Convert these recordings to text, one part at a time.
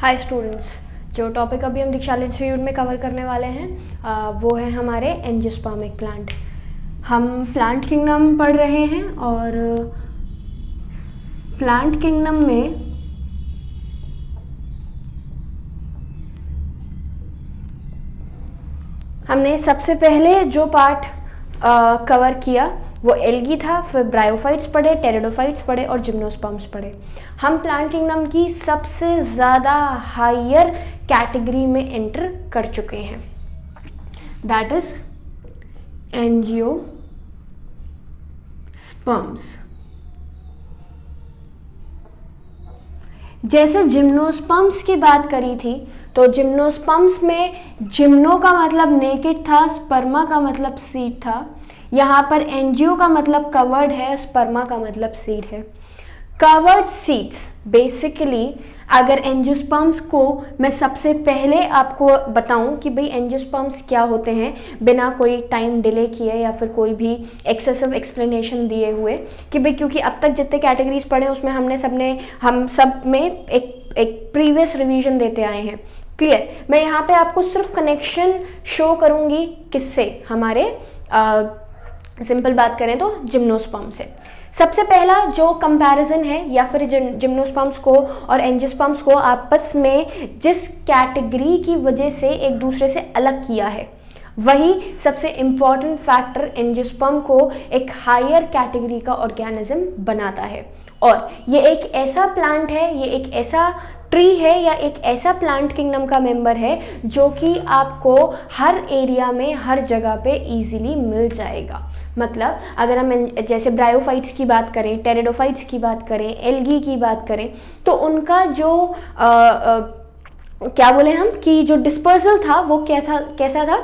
Hi students, जो topic अभी हम दीक्षाला इंस्टीट्यूट में कवर करने वाले हैं वो है हमारे एंजियोस्पर्मिक प्लांट। हम प्लांट किंगडम पढ़ रहे हैं और प्लांट किंगडम में हमने सबसे पहले जो पार्ट कवर किया वो एल्गी था, फिर ब्रायोफाइट्स पढ़े, टेरिडोफाइट्स पढ़े और जिम्नोस्पर्म्स पढ़े। हम प्लांट किंगडम की सबसे ज़्यादा हायर कैटेगरी में एंटर कर चुके हैं, दैट इज एंजियोस्पर्म्स। जैसे जिम्नोस्पर्म्स की बात करी थी तो जिम्नोस्पर्म्स में जिम्नो का मतलब नेकेड था, स्पर्मा का मतलब सीड था। यहाँ पर एंजियो का मतलब कवर्ड है, स्पर्मा का मतलब सीड है। कवर्ड सीड्स बेसिकली, अगर एंजियोस्पर्म्स को मैं सबसे पहले आपको बताऊं कि भाई एंजियोस्पर्म्स क्या होते हैं, बिना कोई टाइम डिले किए या फिर कोई भी एक्सेसिव एक्सप्लेनेशन दिए हुए, कि भाई क्योंकि अब तक जितने कैटेगरीज पढ़े उसमें हम सब में एक प्रीवियस रिवीजन देते आए हैं। क्लियर? मैं यहाँ पे आपको सिर्फ कनेक्शन शो करूँगी, किससे? हमारे सिंपल बात करें तो जिम्नोस्पर्म से। सबसे पहला जो कंपैरिजन है या फिर जिम्नोस्पर्म्स को और एंजियोस्पर्म्स को आपस में जिस कैटेगरी की वजह से एक दूसरे से अलग किया है, वही सबसे इम्पॉर्टेंट फैक्टर एंजियोस्पर्म को एक हायर कैटेगरी का ऑर्गेनिज्म बनाता है। और ये एक ऐसा प्लांट है, ये एक ऐसा ट्री है या एक ऐसा प्लांट किंगडम का मेंबर है जो कि आपको हर एरिया में हर जगह पे इजीली मिल जाएगा। मतलब अगर हम जैसे ब्रायोफाइट्स की बात करें, टेरिडोफाइट्स की बात करें, एल्गी की बात करें, तो उनका जो क्या बोले हम कि जो डिस्पर्सल था वो कैसा था?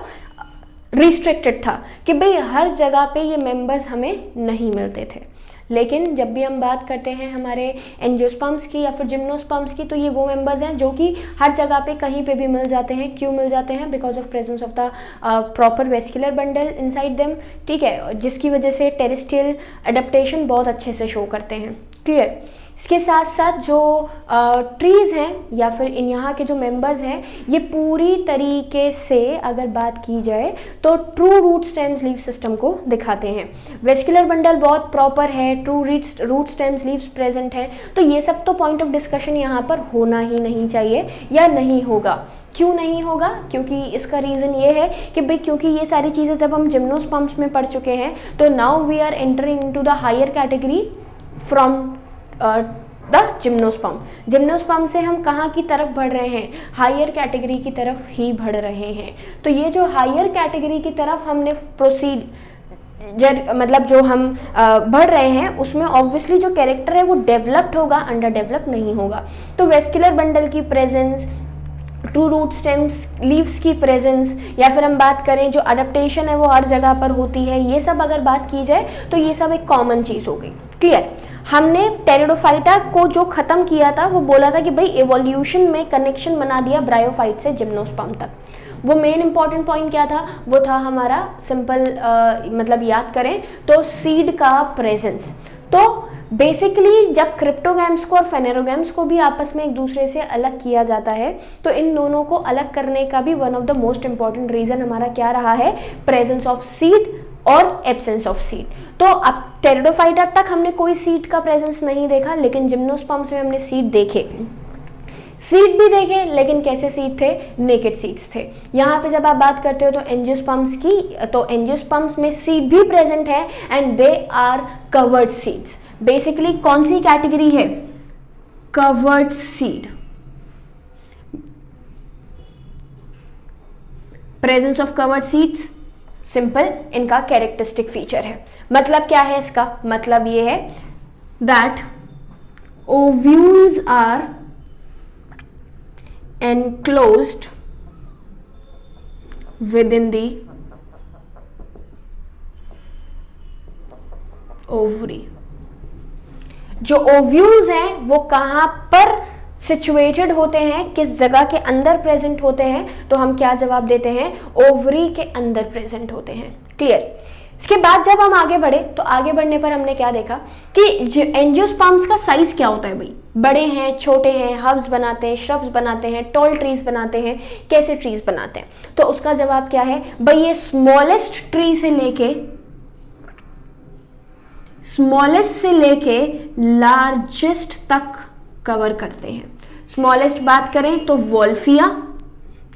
रिस्ट्रिक्टेड था, कि भाई हर जगह पे ये मेंबर्स हमें नहीं मिलते थे। लेकिन जब भी हम बात करते हैं हमारे एंजियोस्पर्म्स की या फिर जिम्नोस्पर्म्स की, तो ये वो मेंबर्स हैं जो कि हर जगह पे कहीं पे भी मिल जाते हैं। क्यों मिल जाते हैं? Because of presence of the proper vascular bundle inside them, ठीक है, जिसकी वजह से टेरेस्ट्रियल अडेप्टेशन बहुत अच्छे से शो करते हैं। क्लियर? इसके साथ साथ जो ट्रीज़ हैं या फिर इन यहाँ के जो मेंबर्स हैं, ये पूरी तरीके से अगर बात की जाए तो true root stems leaf system को दिखाते हैं। वेस्कुलर बंडल बहुत प्रॉपर है, true root stems leaves present हैं। तो ये सब तो पॉइंट ऑफ डिस्कशन यहाँ पर होना ही नहीं चाहिए या नहीं होगा। क्यों नहीं होगा? क्योंकि इसका रीज़न ये है कि भाई क्योंकि ये सारी चीज़ें जब हम जिम्नोस्पर्म्स में पढ़ चुके हैं, तो now we are entering into the higher category from the gymnosperm. Gymnosperm से हम कहाँ की तरफ बढ़ रहे हैं? हायर कैटेगरी की तरफ ही बढ़ रहे हैं। तो ये जो हायर कैटेगरी की तरफ हमने मतलब जो हम बढ़ रहे हैं, उसमें ऑब्वियसली जो कैरेक्टर है वो डेवलप्ड होगा, अंडर डेवलप नहीं होगा। तो वेस्कुलर बंडल की presence, true root stems leaves की प्रेजेंस, या फिर हम बात करें जो अडेप्टेशन है वो हर जगह पर होती है, ये सब अगर बात की जाए तो ये सब एक कॉमन चीज़ हो गई। क्लियर? हमने टेरिडोफाइटा को जो ख़त्म किया था वो बोला था कि भाई एवोल्यूशन में कनेक्शन बना दिया ब्रायोफाइट से जिम्नोस्पर्म तक। वो मेन इंपॉर्टेंट पॉइंट क्या था? वो था हमारा सिंपल मतलब याद करें तो सीड का प्रेजेंस। तो बेसिकली जब क्रिप्टोगैम्स को और फेनेरोगैम्स को भी आपस में एक दूसरे से अलग किया जाता है, तो इन दोनों को अलग करने का भी one of the most important reason हमारा क्या रहा है? प्रेजेंस ऑफ सीड और एब्सेंस ऑफ सीड। तो अब टेरिडोफाइटा तक हमने कोई सीड का प्रेजेंस नहीं देखा, लेकिन जिम्नोस्पर्म्स में हमने सीड देखे। सीड भी देखे, लेकिन कैसे सीड थे? नेकेड सीड्स थे। यहाँ पे जब आप बात करते हो तो एंजियोस्पर्म्स की, तो एंजियोस्पर्म्स में सीड भी प्रेजेंट है and they are covered seeds. Basically कौन सी कैटेगरी है? Covered seed. Presence of covered seeds simple इनका कैरेक्टरिस्टिक फीचर है। मतलब क्या है इसका? मतलब ये है that ovules are enclosed within the ovary। जो ओव्यूल्स हैं वो कहाँ पर सिचुएटेड होते हैं, किस जगह के अंदर प्रेजेंट होते हैं? तो हम क्या जवाब देते हैं? ओवरी के अंदर प्रेजेंट होते हैं। क्लियर? इसके बाद जब हम आगे बढ़े तो आगे बढ़ने पर हमने क्या देखा कि एंजियोस्पर्म्स का साइज क्या होता है भाई, बड़े हैं, छोटे हैं, हर्ब्स बनाते हैं, श्रब्स बनाते हैं, टॉल ट्रीज बनाते हैं, कैसे ट्रीज बनाते हैं? तो उसका जवाब क्या है भाई, ये स्मॉलेस्ट ट्री से लेके लार्जेस्ट तक कवर करते हैं। स्मॉलेस्ट बात करें तो वोल्फिया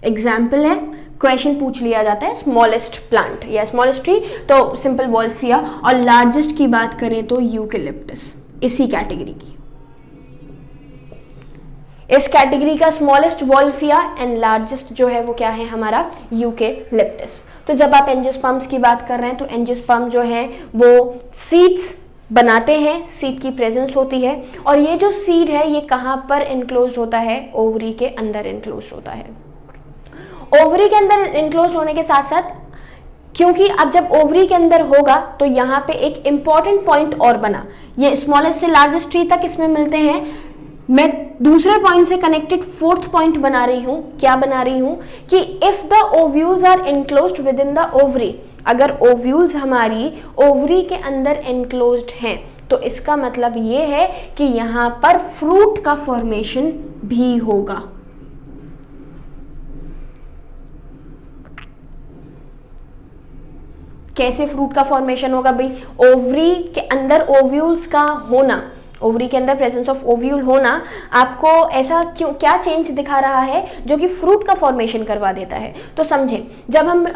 एग्जाम्पल है, क्वेश्चन पूछ लिया जाता है स्मॉलेस्ट प्लांट या स्मॉलेस्ट ट्री, तो सिंपल वोल्फिया। और लार्जेस्ट की बात करें तो यूकेलिप्टस, इसी कैटेगरी की, इस कैटेगरी का स्मॉलेस्ट वोल्फिया एंड लार्जेस्ट जो है वो क्या है हमारा यूकेलिप्टस। तो जब आप एंजियोस्पर्म्स की बात कर रहे हैं तो एंजियोस्पर्म जो है वो सीड्स बनाते हैं, सीड की प्रेजेंस होती है, और ये जो सीड है ये कहाँ पर इनक्लोज होता है, ओवरी के अंदर इनक्लोज होता है। ओवरी के अंदर इनक्लोज होने के साथ साथ, क्योंकि अब जब ओवरी के अंदर होगा तो यहाँ पे एक इंपॉर्टेंट पॉइंट और बना, ये स्मॉलेस्ट से लार्जेस्ट ट्री तक इसमें मिलते हैं। मैं दूसरे पॉइंट से कनेक्टेड फोर्थ पॉइंट बना रही हूं, क्या बना रही हूं कि if the ovules are enclosed within the ovary, अगर ओव्यूल्स हमारी ओवरी के अंदर इनक्लोज्ड हैं तो इसका मतलब ये है कि यहां पर फ्रूट का फॉर्मेशन भी होगा। कैसे फ्रूट का फॉर्मेशन होगा भाई, ओवरी के अंदर ओव्यूल्स का होना, ओवरी के अंदर प्रेजेंस ऑफ ओव्यूल होना आपको ऐसा क्यों, क्या चेंज दिखा रहा है जो कि फ्रूट का फॉर्मेशन करवा देता है। तो समझे, जब हम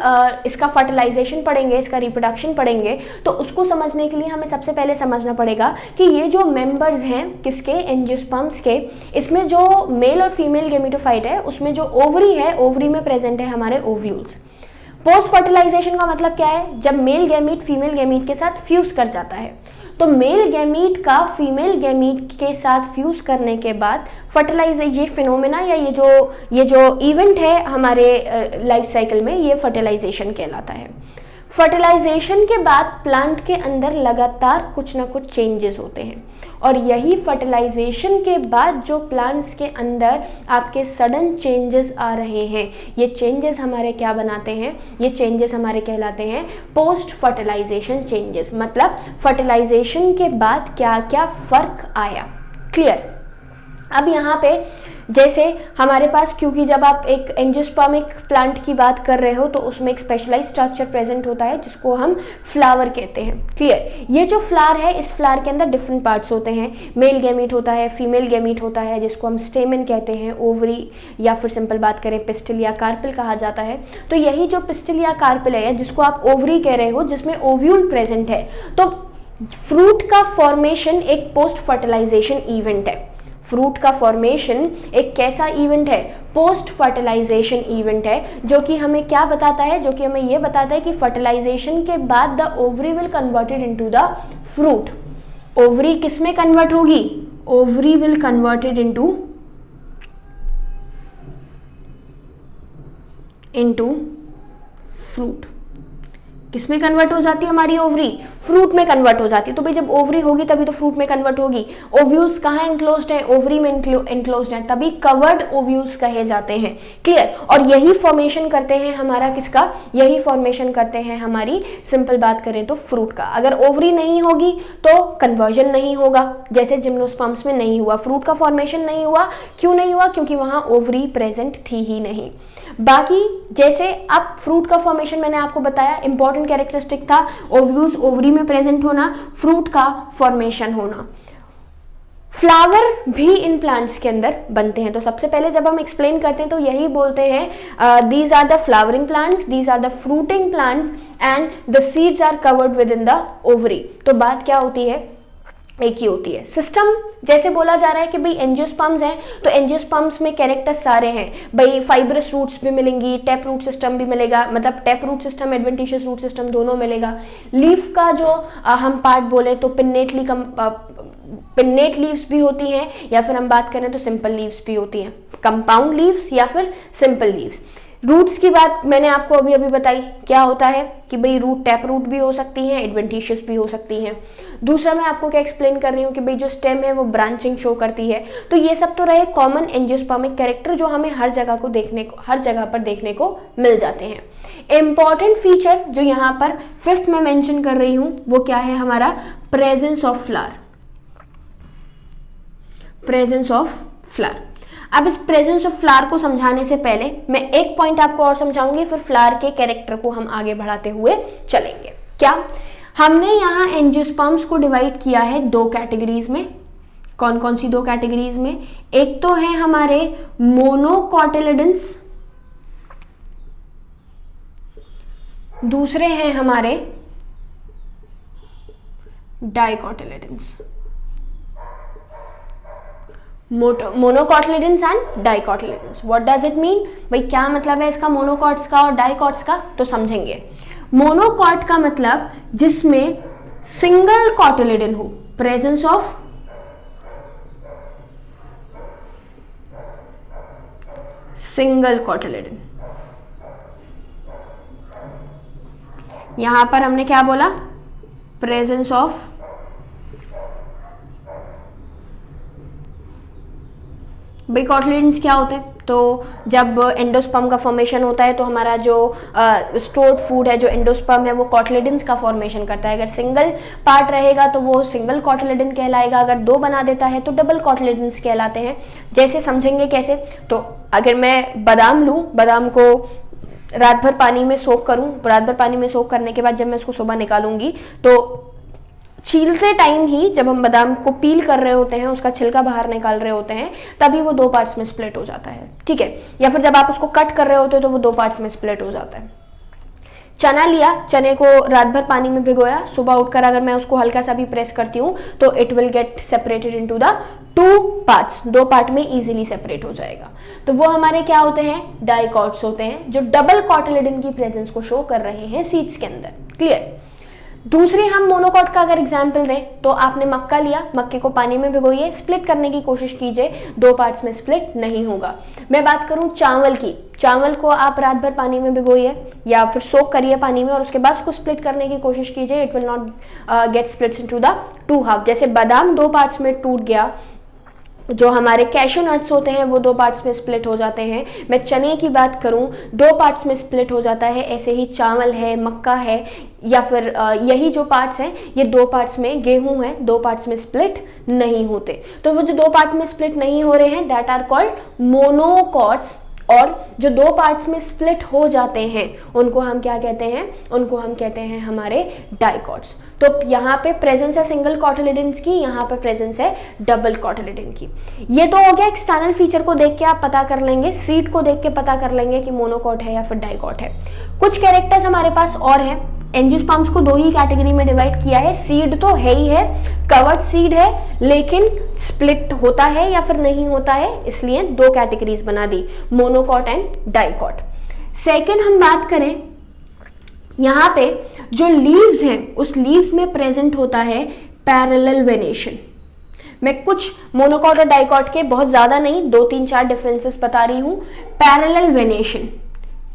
इसका फर्टिलाइजेशन पढ़ेंगे, इसका रिप्रोडक्शन पढ़ेंगे, तो उसको समझने के लिए हमें सबसे पहले समझना पड़ेगा कि ये जो मेंबर्स हैं किसके, एंजियोस्पर्म्स के, इसमें जो मेल और फीमेल गेमेटोफाइट है उसमें जो ओवरी है, ओवरी में प्रेजेंट है हमारे ओव्यूल्स। पोस्ट फर्टिलाइजेशन का मतलब क्या है, जब मेल गैमीट फीमेल गैमीट के साथ फ्यूज कर जाता है, तो मेल गैमीट का फीमेल गैमीट के साथ फ्यूज करने के बाद फर्टिलाइजेशन, ये फिनोमेना या ये जो इवेंट है हमारे लाइफ साइकिल में, ये फर्टिलाइजेशन कहलाता है। फर्टिलाइजेशन के बाद प्लांट के अंदर लगातार कुछ ना कुछ चेंजेस होते हैं, और यही फर्टिलाइजेशन के बाद जो प्लांट्स के अंदर आपके सडन चेंजेस आ रहे हैं, ये चेंजेस हमारे क्या बनाते हैं, ये चेंजेस हमारे कहलाते हैं पोस्ट फर्टिलाइजेशन चेंजेस। मतलब फर्टिलाइजेशन के बाद क्या क्या फर्क आया। क्लियर। अब यहाँ पे जैसे हमारे पास, क्योंकि जब आप एक एंजियोस्पर्मिक प्लांट की बात कर रहे हो तो उसमें एक स्पेशलाइज्ड स्ट्रक्चर प्रेजेंट होता है जिसको हम फ्लावर कहते हैं। क्लियर। ये जो फ्लावर है, इस फ्लावर के अंदर डिफरेंट पार्ट्स होते हैं, मेल गैमीट होता है, फीमेल गैमीट होता है जिसको हम स्टेमन कहते हैं, ओवरी, या फिर सिंपल बात करें पिस्टिल या कार्पिल कहा जाता है। तो यही जो पिस्टिल या कार्पिल है जिसको आप ओवरी कह रहे हो, जिसमें ओव्यूल प्रेजेंट है, तो फ्रूट का फॉर्मेशन एक पोस्ट फर्टिलाइजेशन इवेंट है। फ्रूट का फॉर्मेशन एक कैसा इवेंट है, पोस्ट फर्टिलाइजेशन इवेंट है, जो कि हमें क्या बताता है, जो कि हमें ये बताता है कि फर्टिलाइजेशन के बाद the ovary will converted into the fruit. Ovary किस में कन्वर्ट होगी, ovary will converted into fruit. किसमें कन्वर्ट हो जाती है हमारी ओवरी, फ्रूट में कन्वर्ट हो जाती है। तो भाई जब ओवरी होगी तभी तो फ्रूट में कन्वर्ट होगी। ओव्यूल्स कहाँ इनक्लोज्ड है, ओवरी में इनक्लोज्ड है, तभी कवर्ड ओव्यूल्स कहे जाते हैं। क्लियर। और यही फॉर्मेशन करते हैं हमारा किसका, यही फॉर्मेशन करते हैं हमारी, सिंपल बात करें तो फ्रूट का। अगर ओवरी नहीं होगी तो कन्वर्जन नहीं होगा, जैसे जिम्नोस्पर्म्स में नहीं हुआ, फ्रूट का फॉर्मेशन नहीं हुआ। क्यों नहीं हुआ, क्योंकि वहां ओवरी प्रेजेंट थी ही नहीं। बाकी जैसे अब फ्रूट का फॉर्मेशन मैंने आपको बताया, इंपॉर्टेंट कैरेक्टरिस्टिक था ओव्यूल्स ओवरी में प्रेजेंट होना, फ्रूट का फॉर्मेशन होना। फ्लावर भी इन प्लांट्स के अंदर बनते हैं। तो सबसे पहले जब हम एक्सप्लेन करते हैं तो यही बोलते हैं, these are the flowering plants, these are the fruiting plants and the seeds are covered within the ovary. तो बात क्या होती है, एक ही होती है। सिस्टम जैसे बोला जा रहा है कि भाई एंजियोस्पर्म्स हैं, तो एंजियोस्पर्म्स में कैरेक्टर्स सारे हैं भाई, फाइब्रस रूट्स भी मिलेंगी, टैप रूट सिस्टम भी मिलेगा, मतलब tap root system adventitious root system दोनों मिलेगा। लीफ का जो हम पार्ट बोले तो पिन्नेट लीव्स भी होती हैं, या फिर हम बात करें तो सिंपल लीव्स भी होती हैं, कंपाउंड लीव्स या फिर सिंपल लीव्स। रूट्स की बात मैंने आपको अभी अभी बताई, क्या होता है कि भाई रूट टैप रूट भी हो सकती हैं, एडवेंटिशियस भी हो सकती हैं। दूसरा मैं आपको क्या एक्सप्लेन कर रही हूँ कि भाई जो स्टेम है वो ब्रांचिंग शो करती है। तो ये सब तो रहे कॉमन एंजियोस्पर्मिक कैरेक्टर जो हमें हर जगह पर देखने को मिल जाते हैं। इंपॉर्टेंट फीचर जो यहाँ पर 5th में मेंशन कर रही हूँ वो क्या है हमारा, presence of flower. Presence of flower. अब इस प्रेजेंस ऑफ फ्लावर को समझाने से पहले मैं एक पॉइंट आपको और समझाऊंगी, फिर फ्लावर के कैरेक्टर को हम आगे बढ़ाते हुए चलेंगे। क्या हमने यहाँ एंजियोस्पर्म्स को डिवाइड किया है 2 कैटेगरीज में। कौन कौन सी 2 कैटेगरीज में? एक तो है हमारे मोनोकोटिलिडन्स, दूसरे हैं हमारे dicotyledons. Monocotyledons and dicotyledons, what does it mean? भाई क्या मतलब है इसका मोनोकॉट्स का और डाइकॉट्स का, तो समझेंगे। मोनोकॉट का मतलब जिसमें सिंगल कोटिलिडन हो, प्रेजेंस ऑफ सिंगल कोटिलिडन। यहां पर हमने क्या बोला, प्रेजेंस ऑफ भाई कोटिलिडन्स क्या होते हैं? तो जब एंडोस्पर्म का फॉर्मेशन होता है तो हमारा जो स्टोर्ड फूड है, जो एंडोस्पर्म है, वो कोटिलिडन्स का फॉर्मेशन करता है। अगर सिंगल पार्ट रहेगा तो वो सिंगल कोटिलिडन कहलाएगा, अगर 2 बना देता है तो डबल कोटिलिडन्स कहलाते हैं। जैसे समझेंगे कैसे, तो अगर मैं बादाम लूँ, बादाम को रात भर पानी में सोक करूँ, रात भर पानी में सोक करने के बाद जब मैं उसको सुबह निकालूंगी तो छीलते टाइम ही जब हम बादाम को पील कर रहे होते हैं, उसका छिलका बाहर निकाल रहे होते हैं, तभी वो 2 पार्ट्स में स्प्लिट हो जाता है, ठीक है। या फिर जब आप उसको कट कर रहे होते हो तो वो 2 पार्ट्स में स्प्लिट हो जाता है। चना लिया, चने को रात भर पानी में भिगोया, सुबह उठकर अगर मैं उसको हल्का सा भी प्रेस करती हूँ तो it will get separated into the 2 parts, 2 part में इजीली सेपरेट हो जाएगा। तो वो हमारे क्या होते हैं, डाइकॉट्स होते हैं, जो डबल कोटिलिडन की प्रेजेंस को शो कर रहे हैं सीड्स के अंदर। क्लियर? दूसरे हम मोनोकॉट का अगर एग्जाम्पल दें तो आपने मक्का लिया, मक्के को पानी में भिगोइए, स्प्लिट करने की कोशिश कीजिए, 2 पार्ट्स में स्प्लिट नहीं होगा। मैं बात करूं चावल की, चावल को आप रात भर पानी में भिगोइए या फिर सोक करिए पानी में और उसके बाद उसको स्प्लिट करने की कोशिश कीजिए, it will not gate splits into the 2 half. जैसे बादाम 2 पार्ट्स में टूट गया, जो हमारे कैशू नट्स होते हैं वो 2 पार्ट्स में स्प्लिट हो जाते हैं। मैं चने की बात करूं 2 पार्ट्स में स्प्लिट हो जाता है, ऐसे ही चावल है, मक्का है, या फिर यही जो पार्ट्स हैं ये 2 पार्ट्स में, गेहूं है 2 पार्ट्स में स्प्लिट नहीं होते। तो वो जो 2 पार्ट में स्प्लिट नहीं हो रहे हैं दैट आर कॉल्ड मोनोकॉट्स, और जो 2 पार्ट्स में स्प्लिट हो जाते हैं उनको हम क्या कहते हैं, उनको हम कहते हैं हमारे डाइकॉट्स। तो यहाँ पे प्रेजेंस है सिंगल कोटिलिडन्स की, यहाँ पे प्रेजेंस है डबल कोटिलिडन की। ये तो हो गया एक्सटर्नल फीचर को देख के आप पता कर लेंगे, सीड को देख के पता कर लेंगे कि मोनोकॉट है या फिर डाइकॉट है। कुछ कैरेक्टर्स हमारे पास और हैं। एंजियोस्पर्म्स को 2 ही कैटेगरी में डिवाइड किया है। सीड तो है ही है, कवर्ड सीड है, लेकिन स्प्लिट होता है या फिर नहीं होता है, इसलिए 2 कैटेगरीज बना दी, मोनोकॉट एंड डाइकॉट। सेकेंड हम बात करें, यहाँ पे जो लीव्स हैं उस लीव्स में प्रेजेंट होता है पैरेलल वेनेशन। मैं कुछ मोनोकॉट और डाइकॉट के बहुत ज्यादा नहीं, 2-3-4 डिफरेंसेस बता रही हूं। पैरेलल वेनेशन,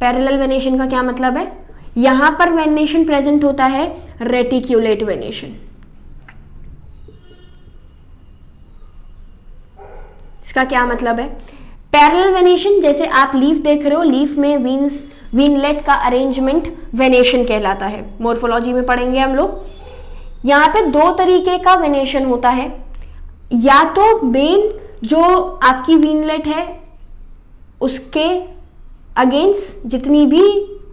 पैरेलल वेनेशन का क्या मतलब है, यहां पर वेनेशन प्रेजेंट होता है रेटिक्यूलेट वेनेशन। इसका क्या मतलब है, पैरेलल वेनेशन, जैसे आप लीफ देख रहे हो, लीफ में वीनलेट का अरेंजमेंट वेनेशन कहलाता है, मोर्फोलॉजी में पढ़ेंगे हम लोग। यहाँ पे 2 तरीके का वेनेशन होता है, या तो मेन जो आपकी वीनलेट है उसके अगेंस्ट जितनी भी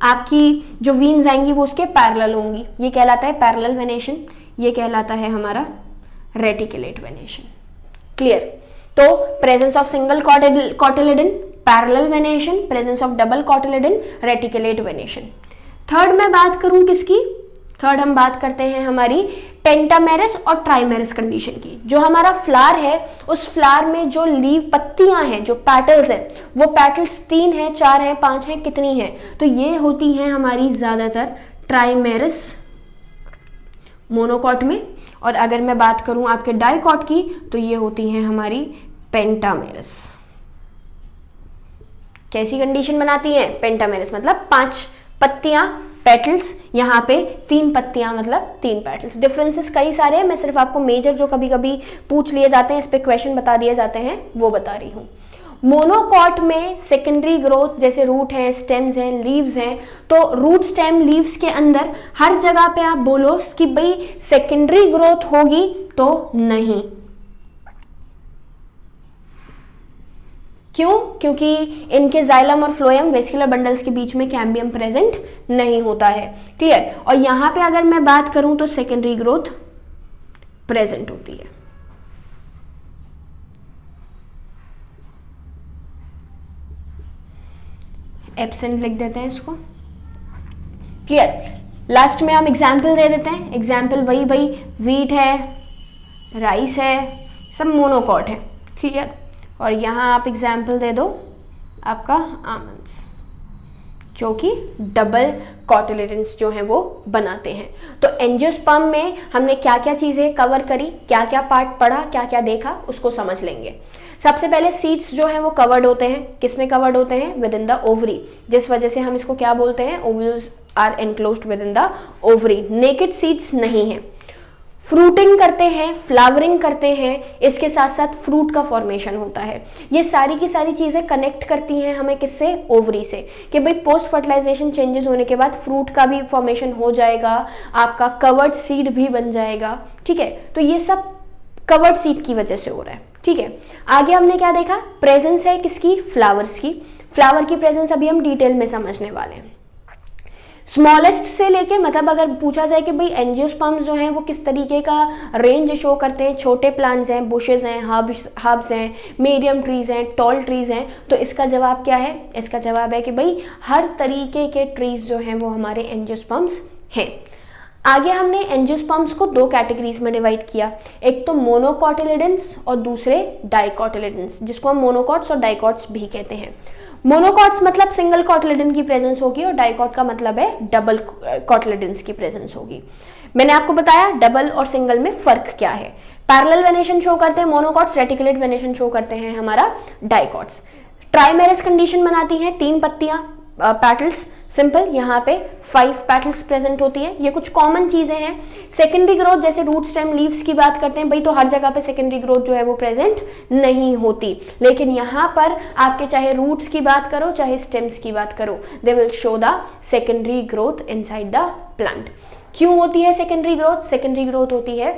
आपकी जो वीन्स आएंगी वो उसके पैरेलल होंगी, ये कहलाता है पैरेलल वेनेशन, ये कहलाता है हमारा रेटिकुलेट वेनेशन। क्लियर? तो presence of single cotyledon parallel venation, presence of double cotyledon reticulate venation. Third मैं बात करूं किसकी, थर्ड हम बात करते हैं हमारी पेंटामेरस और ट्राइमेरस कंडीशन की। जो हमारा फ्लावर है उस फ्लावर में जो लीव पत्तियां हैं, जो पैटल्स हैं, वो पैटल्स 3 हैं, 4 हैं, 5 हैं, कितनी हैं, तो ये होती हैं हमारी ज्यादातर ट्राइमेरस मोनोकॉट में, और अगर मैं बात करूं आपके डाइकॉट की तो ये होती हैं हमारी पेंटामेरस। कैसी कंडीशन बनाती हैं? पेंटामेरस मतलब 5 पत्तियां, पेटल्स, यहाँ पे 3 पत्तियां मतलब 3 पेटल्स। डिफरेंसेस कई सारे हैं, मैं सिर्फ आपको मेजर जो कभी कभी पूछ लिए जाते हैं, इस पे क्वेश्चन बता दिए जाते हैं, वो बता रही हूँ। मोनोकॉट में सेकेंडरी ग्रोथ जैसे रूट हैं, स्टेम्स हैं, लीव्स हैं, तो रूट स्टेम लीव्स के अंदर हर जगह पे आप बोलो कि भाई सेकेंडरी ग्रोथ होगी तो नहीं। क्यों? क्योंकि इनके जाइलम और फ्लोएम वेस्कुलर बंडल्स के बीच में कैम्बियम प्रेजेंट नहीं होता है। क्लियर? और यहां पे अगर मैं बात करूं तो सेकेंडरी ग्रोथ प्रेजेंट होती है। एब्सेंट लिख देते हैं इसको। क्लियर? लास्ट में हम एग्जाम्पल दे देते हैं। एग्जाम्पल वही भाई व्हीट है, राइस है, सब मोनोकॉट है। क्लियर? और यहाँ आप एग्जाम्पल दे दो आपका आमंड्स, जो कि डबल कॉटिलेडन्स जो हैं वो बनाते हैं। तो एंजियोस्पर्म में हमने क्या क्या चीज़ें कवर करी, क्या क्या पार्ट पढ़ा, क्या क्या देखा, उसको समझ लेंगे। सबसे पहले सीड्स जो हैं वो कवर्ड होते हैं। किस में कवर्ड होते हैं? विद इन द ओवरी, जिस वजह से हम इसको क्या बोलते हैं? Ovules are enclosed within the ovary. Naked seeds नहीं है। फ्रूटिंग करते हैं, फ्लावरिंग करते हैं, इसके साथ साथ फ्रूट का फॉर्मेशन होता है। ये सारी की सारी चीज़ें कनेक्ट करती हैं हमें किससे? ओवरी से, कि भाई पोस्ट फर्टिलाइजेशन चेंजेस होने के बाद फ्रूट का भी फॉर्मेशन हो जाएगा, आपका कवर्ड सीड भी बन जाएगा। ठीक है, तो ये सब कवर्ड सीड की वजह से हो रहा है। ठीक है, आगे हमने क्या देखा? प्रेजेंस है किसकी? फ्लावर्स की। फ्लावर की प्रेजेंस अभी हम डिटेल में समझने वाले हैं। स्मॉलेस्ट से लेके, मतलब अगर पूछा जाए कि भाई एंजियोस्पर्म्स जो हैं वो किस तरीके का रेंज शो करते हैं, छोटे प्लांट्स हैं, बुशेज हैं, हर्ब्स हैं, मीडियम ट्रीज हैं, टॉल ट्रीज हैं, तो इसका जवाब क्या है? इसका जवाब है कि भाई हर तरीके के ट्रीज जो हैं वो हमारे एंजियोस्पर्म्स हैं। आगे हमने एंजियोस्पर्म्स को 2 कैटेगरीज में डिवाइड किया, एक तो मोनोकॉटिलेडन्स और दूसरे डाइकॉटिलेडन्स, जिसको हम मोनोकॉट्स और डाइकॉट्स भी कहते हैं। मोनोकॉट्स मतलब सिंगल कॉटिलेडन की प्रेजेंस होगी और डाइकॉट का मतलब है डबल कॉटिलेडन्स की प्रेजेंस होगी। मैंने आपको बताया डबल और सिंगल में फर्क क्या है। पैरेलल वेनेशन शो करते हैं मोनोकॉट्स, रेटिकुलेट वेनेशन शो करते हैं हमारा डाइकॉट्स। ट्राइमेरस कंडीशन बनाती हैं 3 पत्तियां, पैटल्स, सिंपल, यहाँ पे 5 पैटल्स प्रेजेंट होती है। ये कुछ कॉमन चीजें हैं। सेकेंडरी ग्रोथ जैसे रूट स्टेम लीव्स की बात करते हैं भाई, तो हर जगह पे सेकेंडरी ग्रोथ जो है वो प्रेजेंट नहीं होती, लेकिन यहाँ पर आपके चाहे रूट्स की बात करो चाहे स्टेम्स की बात करो, they will show the secondary growth inside the plant. क्यों होती है सेकेंडरी ग्रोथ? सेकेंडरी ग्रोथ होती है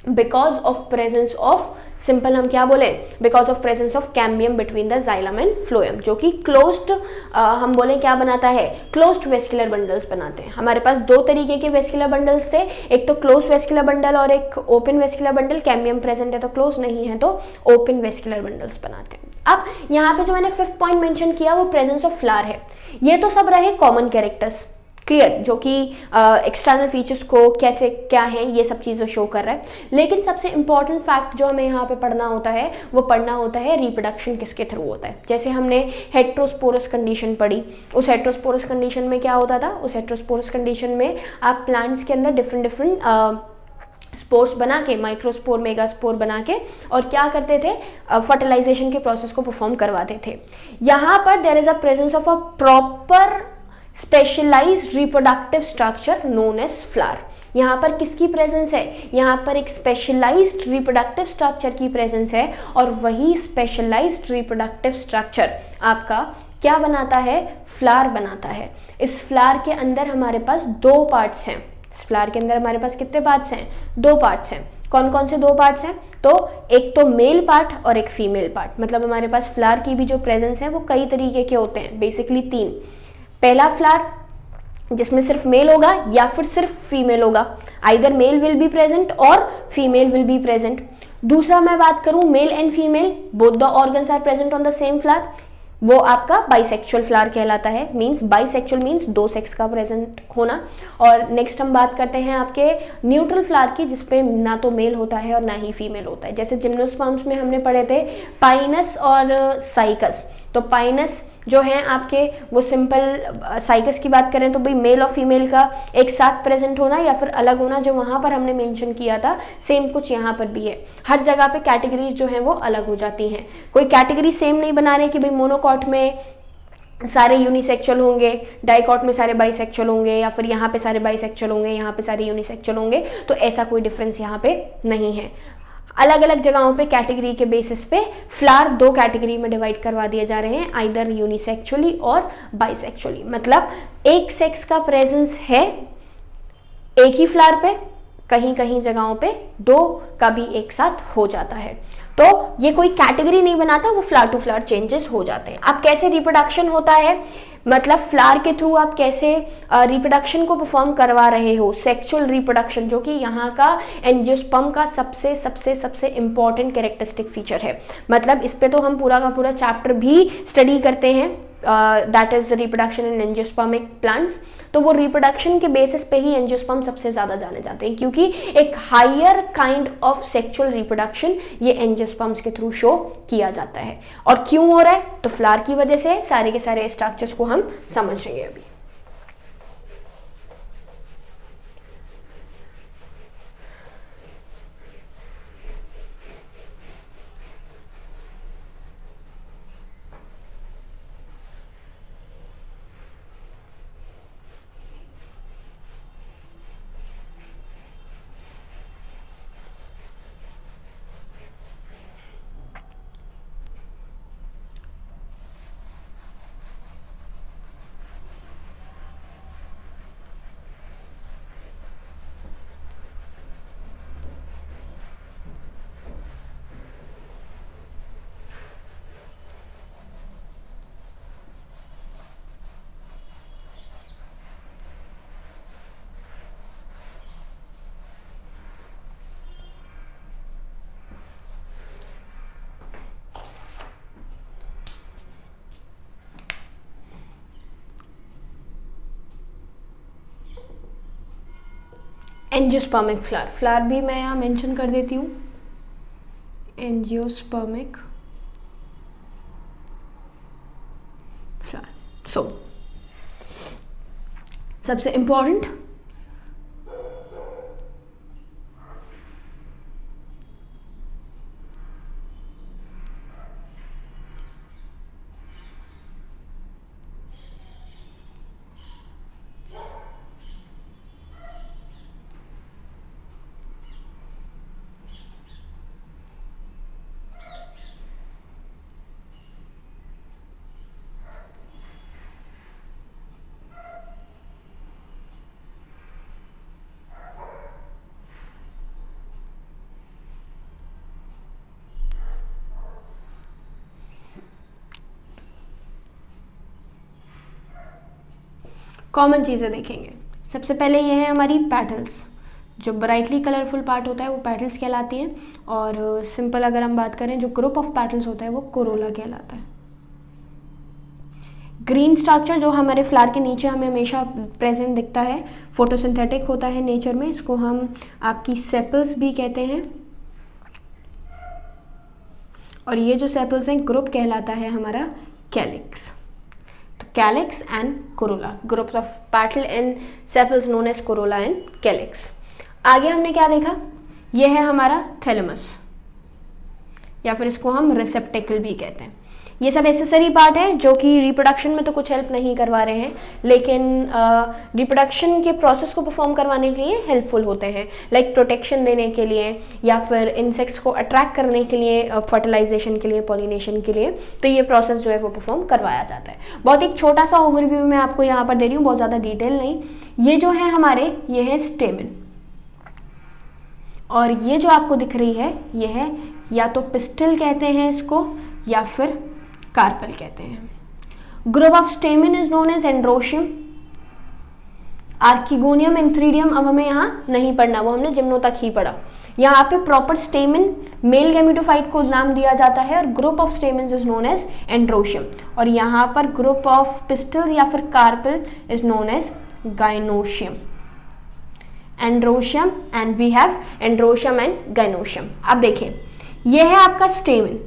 because of presence of, simple हम क्या बोले, because of presence of cambium between the xylem and phloem, जो कि क्लोज्ड हम बोले क्या बनाता है? क्लोज्ड वेस्कुलर बंडल्स बनाते हैं। हमारे पास 2 तरीके के वेस्कुलर बंडल्स थे, एक तो क्लोज वेस्कुलर बंडल और एक open vascular bundle. Cambium present है तो क्लोज, नहीं है तो ओपन वेस्कुलर बंडल्स बनाते हैं। अब यहाँ पे जो मैंने 5th पॉइंट मेंशन किया वो प्रेजेंस ऑफ फ्लावर है। ये तो सब रहे कॉमन कैरेक्टर्स, क्लियर, जो कि एक्सटर्नल फीचर्स को कैसे क्या है ये सब चीज़ें शो कर रहा है। लेकिन सबसे इंपॉर्टेंट फैक्ट जो हमें यहाँ पे पढ़ना होता है वो पढ़ना होता है रिप्रोडक्शन किसके थ्रू होता है। जैसे हमने हेट्रोस्पोरस कंडीशन पढ़ी, उस हेट्रोस्पोरस कंडीशन में क्या होता था? उस हेट्रोस्पोरस कंडीशन में आप प्लांट्स के अंदर डिफरेंट स्पोर्स बना के, माइक्रोस्पोर, मेगास्पोर बना के, और क्या करते थे? फर्टिलाइजेशन के प्रोसेस को परफॉर्म करवाते थे। यहाँ पर there is a presence of a proper specialised reproductive structure known as flower. यहाँ पर किसकी प्रेजेंस है? यहाँ पर एक स्पेशलाइज्ड रिप्रोडक्टिव स्ट्रक्चर की प्रेजेंस है, और वही स्पेशलाइज्ड रिप्रोडक्टिव स्ट्रक्चर आपका क्या बनाता है? फ्लावर बनाता है। इस फ्लावर के अंदर हमारे पास 2 पार्ट्स हैं। इस फ्लावर के अंदर हमारे पास कितने पार्ट्स हैं? 2 पार्ट्स हैं। कौन कौन से 2 पार्ट्स हैं? तो एक तो मेल पार्ट और एक फीमेल पार्ट। मतलब हमारे पास फ्लावर की भी जो प्रेजेंस है वो कई तरीके के होते हैं, बेसिकली 3। पहला फ्लावर जिसमें सिर्फ मेल होगा या फिर सिर्फ फीमेल होगा, either male will be present और फीमेल विल बी प्रेजेंट। दूसरा मैं बात करूं male and female, both the organs are present on the same flower, वो आपका बाइसेक्सुअल फ्लावर कहलाता है। मींस बाइसेक्सुअल मींस 2 सेक्स का प्रेजेंट होना। और नेक्स्ट हम बात करते हैं आपके न्यूट्रल फ्लावर की, जिसपे ना तो मेल होता है और ना ही फीमेल होता है। जैसे जिम्नोस्पर्म्स में हमने पढ़े थे पाइनस और साइकस। तो पाइनस जो हैं आपके वो सिंपल, साइकस की बात करें तो भाई मेल और फीमेल का एक साथ प्रेजेंट होना या फिर अलग होना, जो वहाँ पर हमने मेंशन किया था, सेम कुछ यहाँ पर भी है। हर जगह पे कैटेगरीज जो हैं वो अलग हो जाती हैं। कोई कैटेगरी सेम नहीं बना रहे कि भाई मोनोकॉट में सारे यूनिसेक्सुअल होंगे, डाइकॉट में सारे बाइसेक्सुअल होंगे, या फिर यहाँ पे सारे बाइसेक्सुअल होंगे, यहाँ पे सारे यूनिसेक्सुअल होंगे, तो ऐसा कोई डिफरेंस यहाँ पे नहीं है। अलग अलग जगहों पे कैटेगरी के बेसिस पे फ्लावर दो कैटेगरी में डिवाइड करवा दिए जा रहे हैं, आइदर यूनिसेक्सुअली और बाइसेक्सुअली। मतलब एक सेक्स का प्रेजेंस है एक ही फ्लावर पे, कहीं कहीं जगहों पे दो का भी एक साथ हो जाता है। तो ये कोई कैटेगरी नहीं बनाता, वो फ्लावर टू फ्लावर चेंजेस हो जाते हैं। अब कैसे रिप्रोडक्शन होता है, मतलब फ्लावर के थ्रू आप कैसे रिप्रोडक्शन को परफॉर्म करवा रहे हो, सेक्सुअल रिप्रोडक्शन, जो कि यहाँ का एंजियोस्पर्म का सबसे सबसे सबसे इंपॉर्टेंट कैरेक्टरिस्टिक फीचर है। मतलब इस पे तो हम पूरा का पूरा चैप्टर भी स्टडी करते हैं, that is reproduction in angiospermic plants. तो वो रिप्रोडक्शन के बेसिस पे ही एंजियोस्पर्म सबसे ज़्यादा जाने जाते हैं, क्योंकि एक higher kind of sexual reproduction ये एंजियोस्पर्म्स के थ्रू शो किया जाता है। और क्यों हो रहा है, तो फ्लावर की वजह से सारे के सारे स्ट्रक्चर्स को हम समझेंगे अभी। एंजियोस्पर्मिक फ्लावर, फ्लावर भी मैं यहाँ मेंशन कर देती हूँ, एंजियोस्पर्मिक फ्लावर। सो सबसे इंपॉर्टेंट कॉमन चीज़ें देखेंगे। सबसे पहले ये है हमारी पैटल्स, जो ब्राइटली कलरफुल पार्ट होता है वो पैटल्स कहलाती हैं, और सिंपल अगर हम बात करें जो ग्रुप ऑफ पैटल्स होता है वो कोरोला कहलाता है। ग्रीन स्ट्रक्चर जो हमारे फ्लावर के नीचे हमें हमेशा प्रेजेंट दिखता है, फोटोसिंथेटिक होता है नेचर में, इसको हम आपकी सेपल्स भी कहते हैं। और ये जो सेपल्स हैं ग्रुप कहलाता है हमारा कैलिक्स। तो calyx and corolla, groups of petal and sepals known as corolla and calyx. आगे हमने क्या देखा, ये है हमारा थैलेमस, या फिर इसको हम रिसेप्टेकल भी कहते हैं। ये सब एसेसरी पार्ट है जो कि रिप्रोडक्शन में तो कुछ हेल्प नहीं करवा रहे हैं, लेकिन रिप्रोडक्शन के प्रोसेस को परफॉर्म करवाने के लिए हेल्पफुल होते हैं, लाइक प्रोटेक्शन देने के लिए या फिर इंसेक्ट्स को अट्रैक्ट करने के लिए, फर्टिलाइजेशन के लिए, पॉलिनेशन के लिए। तो ये प्रोसेस जो है वो परफॉर्म करवाया जाता है। बहुत एक छोटा सा ओवरव्यू मैं आपको यहाँ पर दे रही हूँ, बहुत ज़्यादा डिटेल नहीं। ये जो है हमारे, ये है स्टेमन, और ये जो आपको दिख रही है ये है या तो पिस्टल कहते हैं इसको, या फिर कार्पल कहते हैं। Group of stamen is known as androecium, archegonium, antheridium अब हमें यहाँ नहीं पढ़ना, वो हमने जिम्नो तक ही पढ़ा। यहाँ पे प्रॉपर स्टेमन मेल गैमेटोफाइट को नाम दिया जाता है, और group of stamens is known as androecium. और यहाँ पर ग्रुप ऑफ पिस्टल या फिर carpel is known as gynoecium. Androecium and we have androecium and gynoecium. अब देखें, यह है आपका stamen,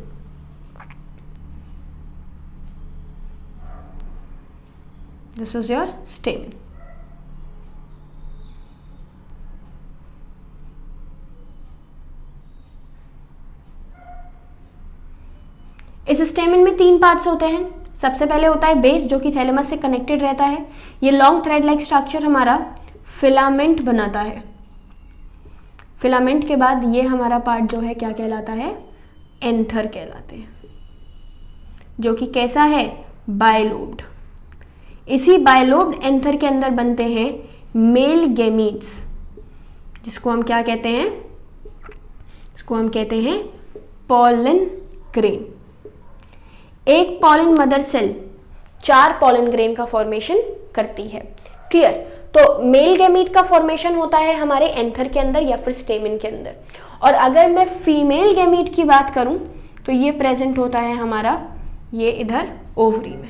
this is your stamen. इस स्टेमन में 3 पार्ट्स होते हैं। सबसे पहले होता है बेस जो कि थैलेमस से कनेक्टेड रहता है। ये लॉन्ग थ्रेड लाइक स्ट्रक्चर हमारा फिलामेंट बनाता है। फिलामेंट के बाद ये हमारा पार्ट जो है क्या कहलाता है, एंथर कहलाते हैं, जो कि कैसा है, बायलोब्ड। इसी बायलोब्ड एंथर के अंदर बनते हैं मेल गैमीट्स, जिसको हम क्या कहते हैं, इसको हम कहते हैं पॉलन ग्रेन। एक pollen mother cell 4 pollen grain का फॉर्मेशन करती है। क्लियर। तो मेल गैमीट का फॉर्मेशन होता है हमारे एंथर के अंदर या फिर स्टेमिन के अंदर, और अगर मैं फीमेल गैमीट की बात करूं तो ये प्रेजेंट होता है हमारा ये इधर ओवरी में।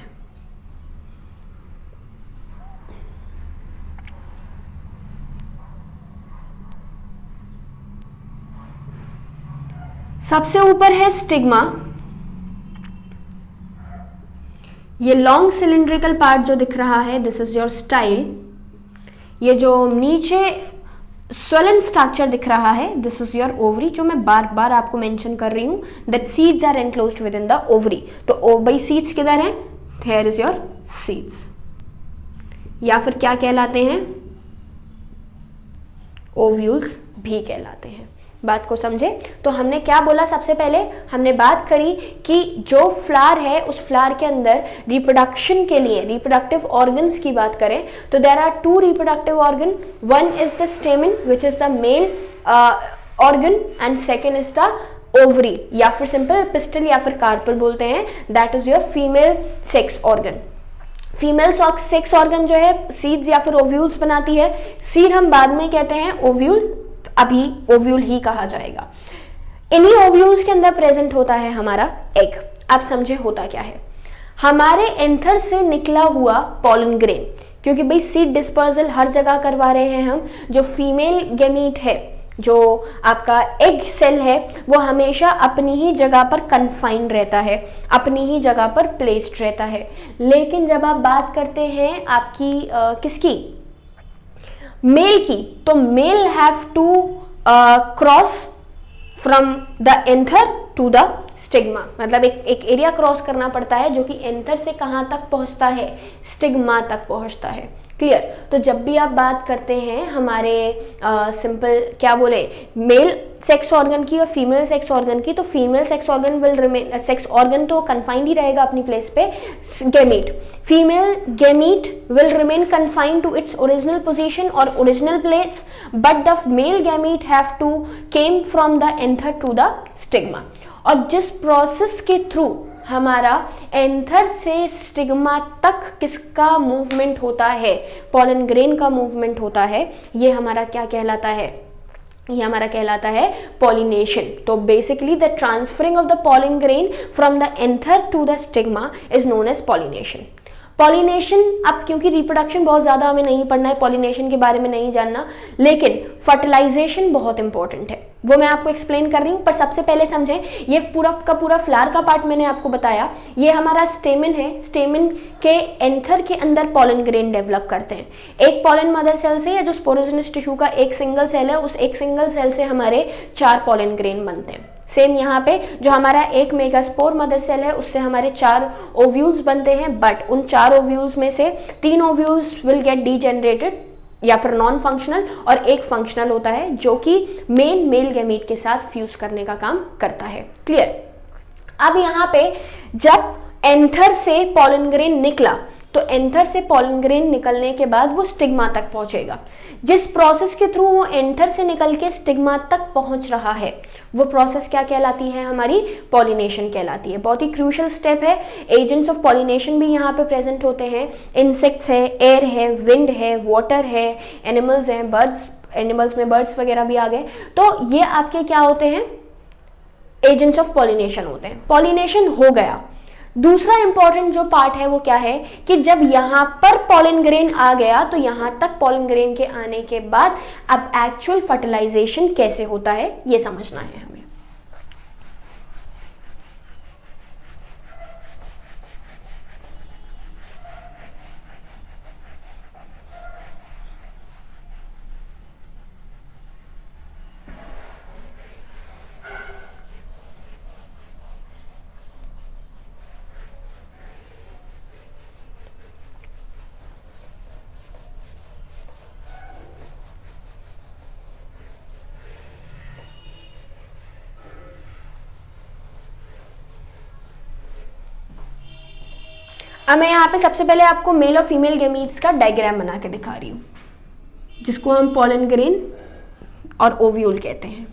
सबसे ऊपर है स्टिग्मा। ये लॉन्ग सिलिंड्रिकल पार्ट जो दिख रहा है, दिस इज योर स्टाइल। ये जो नीचे स्वलन स्ट्रक्चर दिख रहा है, दिस इज योर ओवरी, जो मैं बार बार आपको मेंशन कर रही हूं, that seeds are enclosed within the ovary. तो भाई सीड्स किधर हैं, हियर इज योर सीड्स, या फिर क्या कहलाते हैं, ओव्यूल्स भी कहलाते हैं। बात को समझे। तो हमने क्या बोला, सबसे पहले हमने बात करी कि जो फ्लावर है उस फ्लावर के अंदर रिप्रोडक्शन के लिए रिप्रोडक्टिव ऑर्गन्स की बात करें तो there are 2 reproductive organ, one is the stamen which is the male organ and second is the ovary, या फिर सिंपल पिस्टल या फिर कार्पल बोलते हैं, that is your female sex organ. Female sex organ जो है सीड्स या फिर ओव्यूल्स बनाती है। सीड हम बाद में कहते हैं, ओव्यूल अभी ओव्यूल ही कहा जाएगा। इन्हीं ओव्यूल्स के अंदर प्रेजेंट होता है हमारा एग। आप समझे होता क्या है, हमारे एंथर से निकला हुआ पॉलन ग्रेन, क्योंकि भाई सीड डिस्पर्सल हर जगह करवा रहे हैं हम, जो फीमेल गैमीट है, जो आपका एग सेल है, वो हमेशा अपनी ही जगह पर कन्फाइंड रहता है, अपनी ही जगह पर प्लेस्ड रहता है। लेकिन जब आप बात करते हैं आपकी किसकी, मेल की, तो male have to cross from the anther to the stigma, मतलब एक एरिया क्रॉस करना पड़ता है जो कि एंथर से कहाँ तक पहुँचता है, स्टिग्मा तक पहुँचता है। क्लियर। तो जब भी आप बात करते हैं हमारे सिंपल क्या बोले, मेल सेक्स ऑर्गन की और फीमेल सेक्स ऑर्गन की, तो female sex organ will remain, sex organ तो कन्फाइंड ही रहेगा अपनी प्लेस पे, gamete, female gamete will remain confined to its original position और original place, but the male gamete have to came from the anther to the stigma. और जिस process के through हमारा एंथर से स्टिग्मा तक किसका मूवमेंट होता है, पॉलन ग्रेन का मूवमेंट होता है, ये हमारा क्या कहलाता है, ये हमारा कहलाता है पॉलिनेशन। तो basically the transferring of the pollen grain from the anther to the stigma is known as pollination. Pollination, अब क्योंकि रिप्रोडक्शन बहुत ज़्यादा हमें नहीं पढ़ना है, पॉलिनेशन के बारे में नहीं जानना, लेकिन फर्टिलाइजेशन बहुत इंपॉर्टेंट है, वो मैं आपको एक्सप्लेन कर रही हूँ। पर सबसे पहले समझें, ये पूरा का पूरा फ्लावर का पार्ट मैंने आपको बताया, ये हमारा स्टेमन है, स्टेमन के एंथर के अंदर पॉलन ग्रेन डेवलप करते हैं। एक पॉलन मदर सेल से, या जो स्पोरोजेनस टिश्यू का एक सिंगल सेल है, उस एक सिंगल सेल से हमारे 4 पॉलन ग्रेन बनते हैं। सेम यहाँ पे जो हमारा एक मेगास्पोर मदर सेल है, उससे हमारे 4 ओव्यूल्स बनते हैं, बट उन 4 ओव्यूल्स में से 3 ओव्यूल्स विल गेट डीजेनरेटेड या फिर नॉन फंक्शनल, और एक फंक्शनल होता है जो कि मेल गैमीट के साथ फ्यूज करने का काम करता है। क्लियर। अब यहाँ पे जब एंथर से पॉलन ग्रेन निकला, तो एंथर से पॉलन ग्रेन निकलने के बाद वो स्टिग्मा तक पहुंचेगा। जिस प्रोसेस के थ्रू वो एंथर से निकल के स्टिग्मा तक पहुंच रहा है, वो प्रोसेस क्या कहलाती है, हमारी पॉलिनेशन कहलाती है। बहुत ही क्रूशियल स्टेप है। एजेंट्स ऑफ पॉलिनेशन भी यहाँ पे प्रेजेंट होते हैं। इंसेक्ट्स है, एयर है, विंड है, वाटर है, एनिमल्स हैं, बर्ड्स, एनिमल्स में बर्ड्स वगैरह भी आ गए। तो ये आपके क्या होते हैं, एजेंट्स ऑफ पॉलिनेशन होते हैं। पॉलिनेशन हो गया। दूसरा इंपॉर्टेंट जो पार्ट है वो क्या है कि जब यहाँ पर पॉलन ग्रेन आ गया, तो यहाँ तक पॉलन ग्रेन के आने के बाद अब एक्चुअल फर्टिलाइजेशन कैसे होता है ये समझना है हमें। अब मैं यहाँ पे सबसे पहले आपको मेल और फीमेल गैमीट्स का डायग्राम बना के दिखा रही हूँ, जिसको हम पॉलन ग्रेन और ओव्यूल कहते हैं।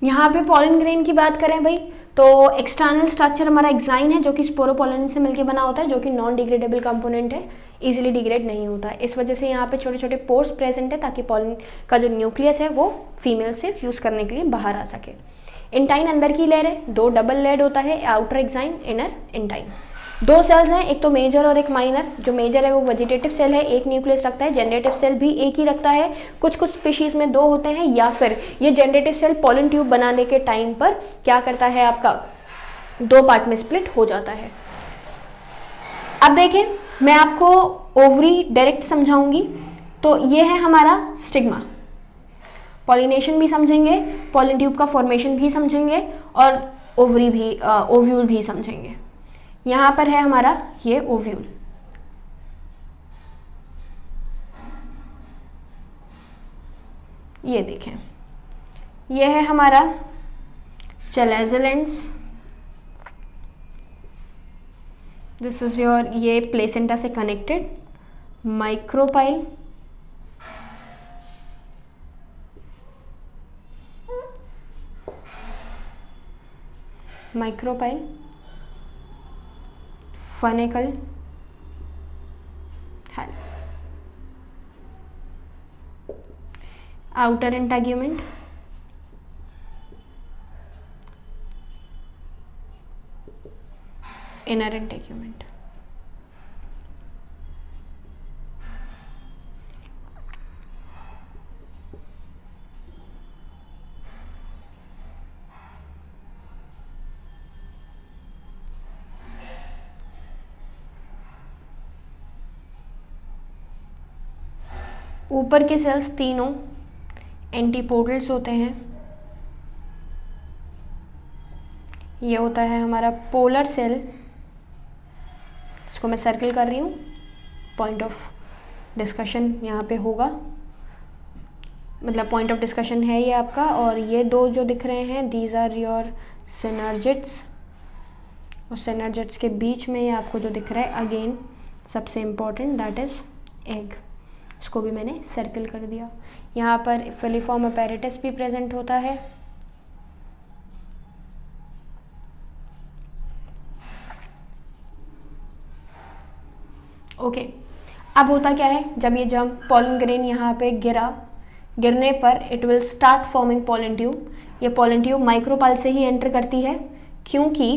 यहाँ पे पॉलन ग्रेन की बात करें भाई, तो एक्सटर्नल स्ट्रक्चर हमारा एक्साइन है, जो कि स्पोरोपोलन से मिलकर बना होता है, जो कि नॉन डिग्रेडेबल कंपोनेंट है, इजीली डिग्रेड नहीं होता है। इस वजह से यहाँ पे छोटे छोटे पोर्स प्रेजेंट है, ताकि पॉलन का जो न्यूक्लियस है वो फीमेल से फ्यूज करने के लिए बाहर आ सके। इंटाइन अंदर की लेयर है, 2 डबल लेयर्ड होता है, outer exine, inner intine. 2 cells हैं, एक तो मेजर और एक माइनर। जो मेजर है वो वेजिटेटिव सेल है, एक न्यूक्लियस रखता है। जनरेटिव सेल भी एक ही रखता है, कुछ कुछ स्पीशीज में 2 होते हैं, या फिर ये जनरेटिव सेल पॉलन ट्यूब बनाने के टाइम पर क्या करता है, आपका 2 पार्ट में स्प्लिट हो जाता है। अब देखें, मैं आपको ओवरी डायरेक्ट समझाऊंगी। तो ये है हमारा स्टिग्मा, पॉलिनेशन भी समझेंगे, पॉलन ट्यूब का फॉर्मेशन भी समझेंगे, और ओवरी भी, ओव्यूल भी समझेंगे। यहाँ पर है हमारा ये ओव्यूल, ये देखें, ये है हमारा चैलेज़ोलेंस। दिस इज योर, ये प्लेसेंटा से connected micropyle, funicle, outer integument, inner integument. ऊपर के सेल्स तीनों एंटीपोडल्स होते हैं। ये होता है हमारा पोलर सेल, इसको मैं सर्कल कर रही हूँ, पॉइंट ऑफ डिस्कशन यहाँ पे होगा, मतलब पॉइंट ऑफ डिस्कशन है ये आपका। और ये 2 जो दिख रहे हैं, दीज आर योर सिनर्जिड्स, और सिनर्जिड्स के बीच में ये आपको जो दिख रहा है, अगेन सबसे इम्पोर्टेंट, दैट इज़ एग, इसको भी मैंने सर्कल कर दिया। यहाँ पर फिलीफॉर्म अपैरेटस भी प्रेजेंट होता है। ओके, अब होता क्या है, जब ये जम पॉलन ग्रेन यहाँ पे गिरने पर it will start forming pollen tube. ये पॉलन ट्यूब माइक्रोपाइल से ही एंटर करती है, क्योंकि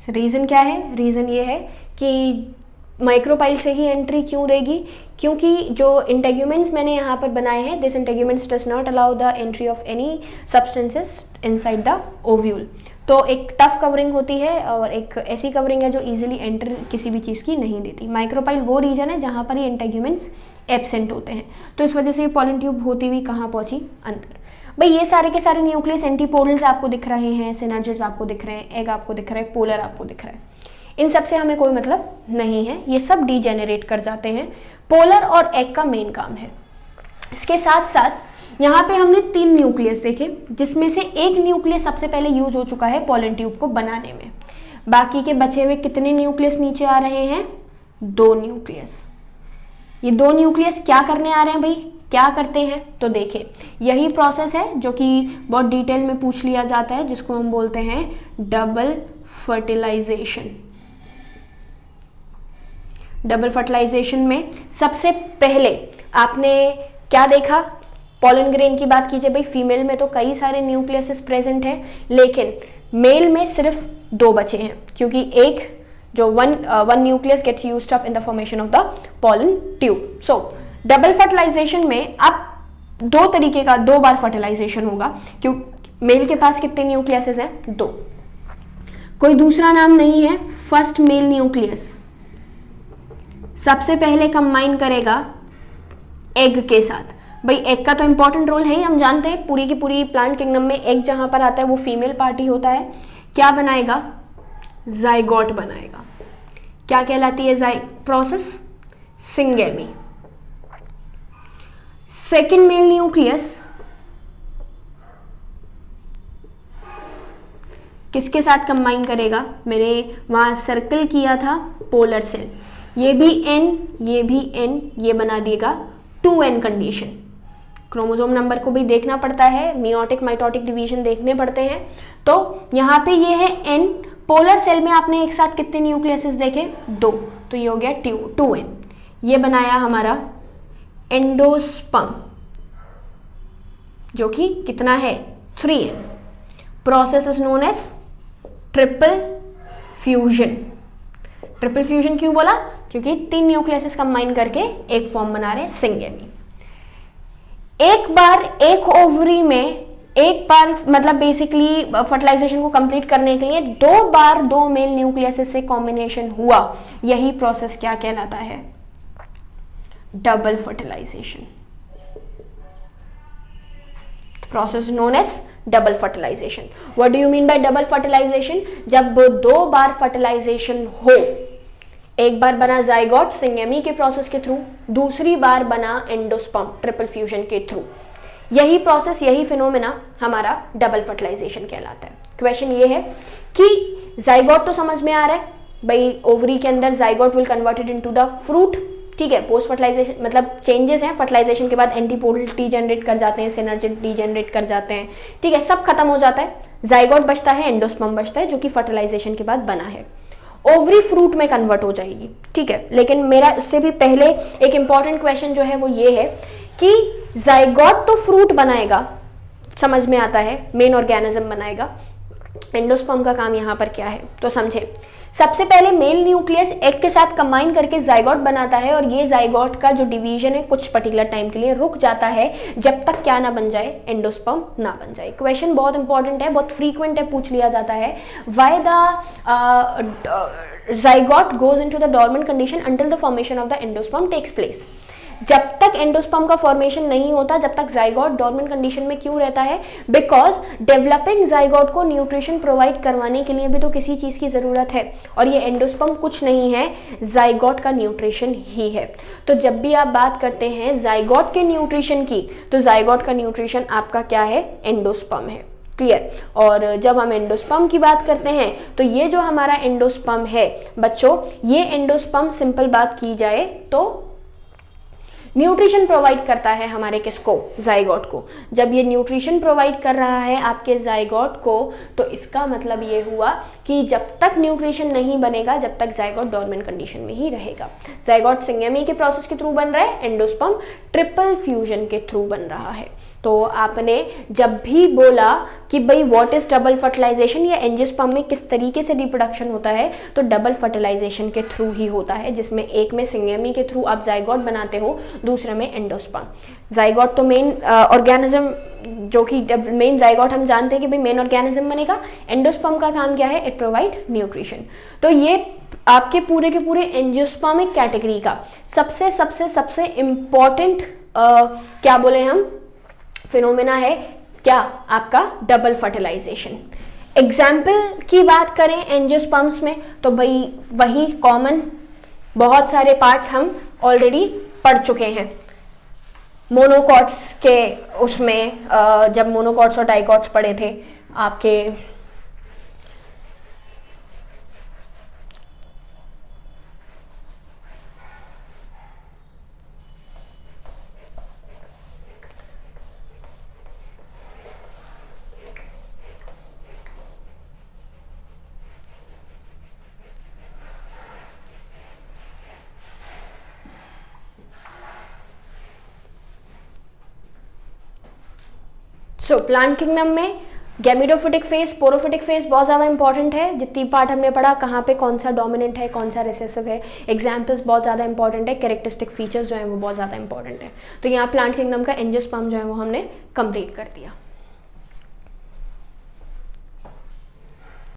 रीज़न क्या है, रीज़न ये है कि माइक्रोपाइल से ही एंट्री क्यों देगी, क्योंकि जो इंटेग्यूमेंट्स मैंने यहाँ पर बनाए हैं, this integuments does not allow the entry of any substances inside the ovule. तो एक टफ कवरिंग होती है और एक ऐसी कवरिंग है जो इजीली एंटर किसी भी चीज़ की नहीं देती। माइक्रोपाइल वो रीजन है जहाँ पर ये इंटेग्यूमेंट्स एब्सेंट होते हैं, तो इस वजह से ये पॉलन ट्यूब होती हुई कहाँ पहुँची, अंदर। भाई ये सारे के सारे न्यूक्लियस एंटीपोडल्स आपको दिख रहे हैं, सिनर्जिड्स आपको दिख रहे हैं, एग आपको दिख रहा है, पोलर आपको दिख रहा है, इन सब से हमें कोई मतलब नहीं है, ये सब डीजेनरेट कर जाते हैं। पोलर और एग का मेन काम है। इसके साथ साथ यहाँ पे हमने 3 न्यूक्लियस देखे, जिसमें से एक न्यूक्लियस सबसे पहले यूज हो चुका है पॉलन ट्यूब को बनाने में। बाकी के बचे हुए कितने न्यूक्लियस नीचे आ रहे हैं, 2 न्यूक्लियस। ये 2 न्यूक्लियस क्या करने आ रहे हैं भाई, क्या करते हैं, तो देखें, यही प्रोसेस है जो कि बहुत डिटेल में पूछ लिया जाता है, जिसको हम बोलते हैं डबल फर्टिलाइजेशन। डबल फर्टिलाइजेशन में सबसे पहले आपने क्या देखा, पॉलन ग्रेन की बात कीजिए भाई, फीमेल में तो कई सारे न्यूक्लियसेस प्रेजेंट हैं, लेकिन मेल में सिर्फ 2 बचे हैं, क्योंकि एक जो one nucleus gets used up in the formation of the pollen tube. So double fertilisation में अब 2 तरीके का 2 बार फर्टिलाइजेशन होगा, क्यों मेल के पास कितने न्यूक्लियसेस हैं, 2, कोई दूसरा नाम नहीं है, फर्स्ट मेल न्यूक्लियस सबसे पहले कंबाइन करेगा एग के साथ। भाई एग का तो इंपॉर्टेंट रोल है ही, हम जानते हैं, पूरी की पूरी प्लांट किंगडम में एग जहां पर आता है वो फीमेल पार्टी होता है। क्या बनाएगा, जाइगोट बनाएगा। क्या कहलाती है process, syngamy. Second mail nucleus किसके साथ कंबाइन करेगा, मैंने वहां सर्कल किया था पोलर सेल, ये भी N, ये भी N, ये बना देगा 2N कंडीशन। क्रोमोसोम नंबर को भी देखना पड़ता है, मियोटिक माइटोटिक डिवीजन देखने पड़ते हैं। तो यहाँ पे ये है N, पोलर सेल में आपने एक साथ कितने न्यूक्लियसेस देखे, 2, तो ये हो गया 2N। ये बनाया हमारा एंडोस्पर्म जो कि कितना है, 3N। Process is known as triple fusion. Triple fusion क्यों बोला, क्योंकि 3 न्यूक्लियसेस कंबाइन करके एक फॉर्म बना रहे हैं, सिंगेमी। एक बार एक ओवरी में एक बार मतलब बेसिकली फर्टिलाइजेशन को कंप्लीट करने के लिए 2 बार 2 मेल न्यूक्लियसेस से कॉम्बिनेशन हुआ, यही प्रोसेस क्या कहलाता है, double fertilisation. Process known as double fertilisation. What do you mean by double fertilisation, जब 2 बार फर्टिलाइजेशन हो, एक बार बना जाइगोट सिंगेमी के प्रोसेस के थ्रू, दूसरी बार बना एंडोस्पर्म ट्रिपल फ्यूजन के थ्रू, यही प्रोसेस, यही फिनोमेना हमारा डबल फर्टिलाइजेशन कहलाता है। क्वेश्चन ये है कि जाइगोट तो समझ में आ रहा है भाई, ओवरी के अंदर zygote will converted into the fruit, ठीक है। पोस्ट फर्टिलाइजेशन मतलब चेंजेस हैं, फर्टिलाइजेशन के बाद एंटीपोडल डीजेनरेट कर जाते हैं, सिनर्जिड डीजेनरेट कर जाते हैं, ठीक है, सब खत्म हो जाता है, जाइगोट बचता है, एंडोस्पर्म बचता है, जो कि फर्टिलाइजेशन के बाद बना है। ओवरी फ्रूट में कन्वर्ट हो जाएगी, ठीक है। लेकिन मेरा इससे भी पहले एक इंपॉर्टेंट क्वेश्चन जो है वो ये है कि जाइगोट तो फ्रूट बनाएगा, समझ में आता है, मेन ऑर्गेनिज्म बनाएगा, एंडोस्पर्म का काम यहाँ पर क्या है, तो समझे। सबसे पहले मेल न्यूक्लियस एग के साथ कंबाइन करके जाइगोट बनाता है, और ये जाइगोट का जो डिवीजन है कुछ पर्टिकुलर टाइम के लिए रुक जाता है, जब तक क्या ना बन जाए, एंडोस्पर्म ना बन जाए। क्वेश्चन बहुत इंपॉर्टेंट है, बहुत फ्रीक्वेंट है, पूछ लिया जाता है, why the zygote goes into the dormant condition until the formation of the endosperm takes place. जब तक एंडोस्पर्म का फॉर्मेशन नहीं होता, जब तक जाइगोट डोर्मेंट कंडीशन में क्यों रहता है, बिकॉज डेवलपिंग जाइगोट को न्यूट्रिशन प्रोवाइड करवाने के लिए भी तो किसी चीज की जरूरत है, और ये एंडोस्पर्म कुछ नहीं है, जाइगोट का न्यूट्रिशन ही है। तो जब भी आप बात करते हैं जाइगोट के न्यूट्रिशन की, तो जाइगोट का न्यूट्रिशन आपका क्या है, एंडोस्पर्म है, क्लियर। और जब हम एंडोस्पर्म की बात करते हैं, तो ये जो हमारा एंडोस्पर्म है बच्चों, ये एंडोस्पर्म सिंपल बात की जाए तो न्यूट्रिशन प्रोवाइड करता है हमारे किसको, जाइगोट को। जब ये न्यूट्रिशन प्रोवाइड कर रहा है आपके जाइगोट को, तो इसका मतलब ये हुआ कि जब तक न्यूट्रिशन नहीं बनेगा, जब तक जाइगोट डोर्मेंट कंडीशन में ही रहेगा। जाइगोट सिंगेमी के प्रोसेस के थ्रू बन रहा है, एंडोस्पर्म ट्रिपल फ्यूजन के थ्रू बन रहा है। तो आपने जब भी बोला कि भाई व्हाट इज डबल फर्टिलाइजेशन या एंजियोस्पर्म में किस तरीके से रिप्रोडक्शन होता है, तो डबल फर्टिलाइजेशन के थ्रू ही होता है, जिसमें एक में सिंगेमी के थ्रू आप जाइगोट बनाते हो, दूसरे में एंडोस्पर्म। जाइगोट तो मेन ऑर्गेनिज्म, जो कि मेन जाइगोट हम जानते हैं कि भाई मेन ऑर्गेनिज्म बनेगा, एंडोस्पर्म का काम क्या है, इट प्रोवाइड न्यूट्रिशन। तो ये आपके पूरे के पूरे एंजियोस्पर्मिक कैटेगरी का सबसे सबसे सबसे इंपॉर्टेंट क्या बोले हम, फिनोमेना है क्या, आपका डबल फर्टिलाइजेशन। एग्जाम्पल की बात करें एंजियोस्पर्म्स में, तो भाई वही कॉमन बहुत सारे पार्ट्स हम ऑलरेडी पढ़ चुके हैं। मोनोकॉट्स के उसमें जब मोनोकॉट्स और डाइकॉट्स पढ़े थे आपके, सो प्लांट किंगडम में गैमिडोफिटिक फेज, स्पोरोफिटिक फेज बहुत ज़्यादा इंपॉर्टेंट है। जितनी पार्ट हमने पढ़ा, कहाँ पे कौन सा डोमिनेंट है, कौन सा रिसेसिव है, एग्जाम्पल्स बहुत ज़्यादा इंपॉर्टेंट है, कैरेक्टरिस्टिक फीचर्स जो है वो बहुत ज़्यादा इंपॉर्टेंट है। तो यहाँ प्लांट किंगडम का एंजियोस्पर्म जो है वो हमने कंप्लीट कर दिया।